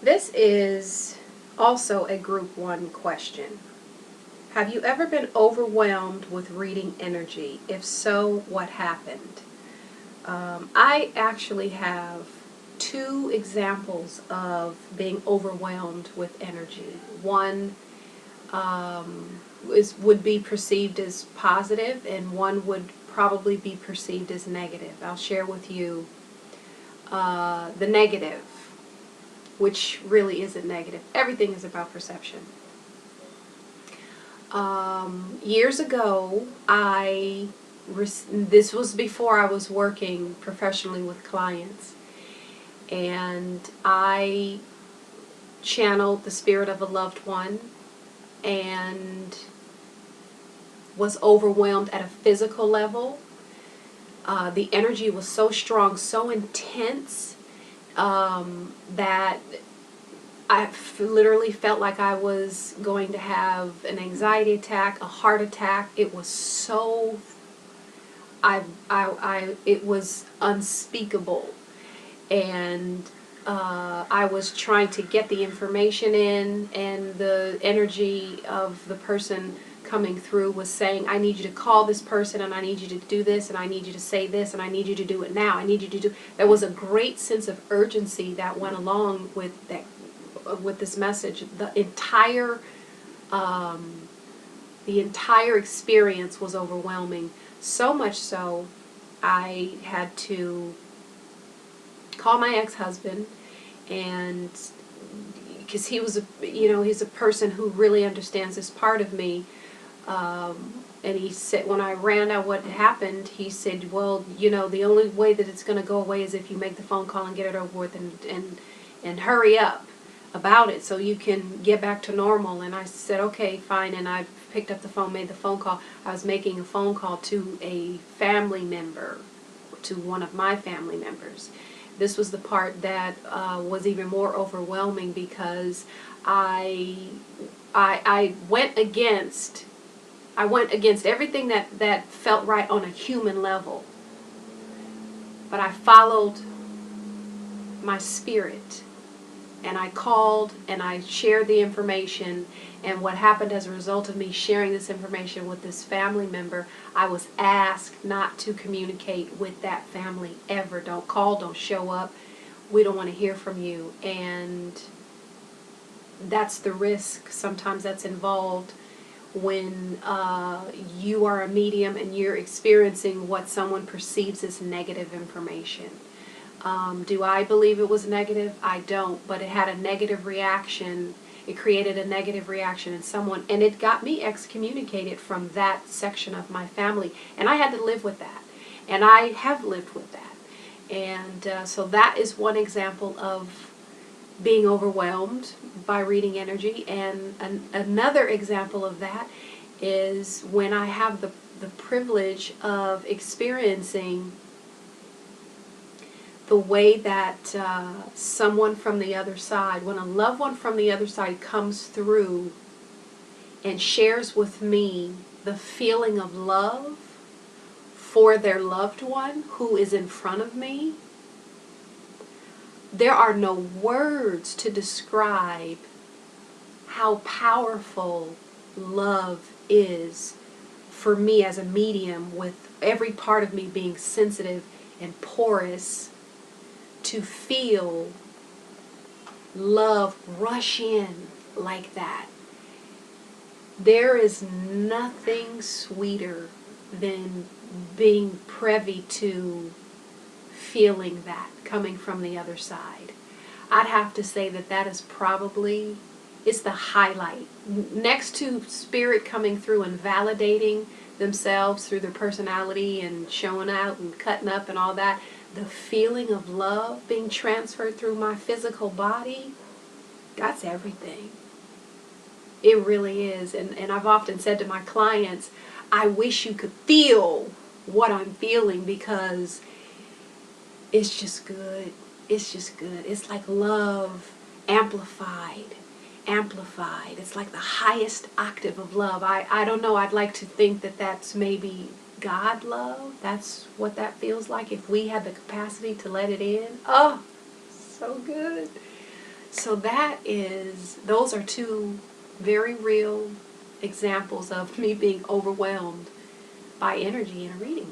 This is also a group 1 question. Have you ever been overwhelmed with reading energy? If so, what happened? I actually have 2 examples of being overwhelmed with energy. One would be perceived as positive, and one would probably be perceived as negative. I'll share with you the negative, which really isn't negative. Everything is about perception. Years ago, this was before I was working professionally with clients, and I channeled the spirit of a loved one and was overwhelmed at a physical level. The energy was so strong, so intense, that literally felt like I was going to have an anxiety attack, a heart attack. It was so, it was unspeakable. And I was trying to get the information in, and the energy of the person coming through was saying, I need you to call this person, and I need you to do this, and I need you to say this, and I need you to do it now. I need you to do. There was a great sense of urgency that went along with that, with this message. The entire experience was overwhelming. So much so, I had to call my ex-husband, and because he was he's a person who really understands this part of me, and he said, when I ran out what happened, he said, well, the only way that it's going to go away is if you make the phone call and get it over with, and hurry up about it so you can get back to normal. And I said, okay, fine. And I picked up the phone, made the phone call. I was making a phone call to a family member, to one of my family members. This was the part that was even more overwhelming, because I went against everything that felt right on a human level, but I followed my spirit, and I called and I shared the information. And what happened as a result of me sharing this information with this family member, I was asked not to communicate with that family ever. Don't call, don't show up. We don't want to hear from you. And that's the risk sometimes that's involved when you are a medium and you're experiencing what someone perceives as negative information. Do I believe it was negative? I don't, but it had a negative reaction. It created a negative reaction in someone, and it got me excommunicated from that section of my family, and I had to live with that, and I have lived with that. And so that is one example of being overwhelmed by reading energy. And another example of that is when I have the privilege of experiencing the way that someone from the other side, when a loved one from the other side comes through and shares with me the feeling of love for their loved one who is in front of me, there are no words to describe how powerful love is for me as a medium, with every part of me being sensitive and porous, to feel love rush in like that. There is nothing sweeter than being privy to feeling that coming from the other side. I'd have to say that is probably, it's the highlight. Next to spirit coming through and validating themselves through their personality and showing out and cutting up and all that, the feeling of love being transferred through my physical body, that's everything. It really is. And I've often said to my clients, I wish you could feel what I'm feeling, because it's just good. It's just good. It's like love amplified. It's like the highest octave of love. I don't know. I'd like to think that that's maybe God love. That's what that feels like if we had the capacity to let it in. Oh, so good. So those are two very real examples of me being overwhelmed by energy in a reading.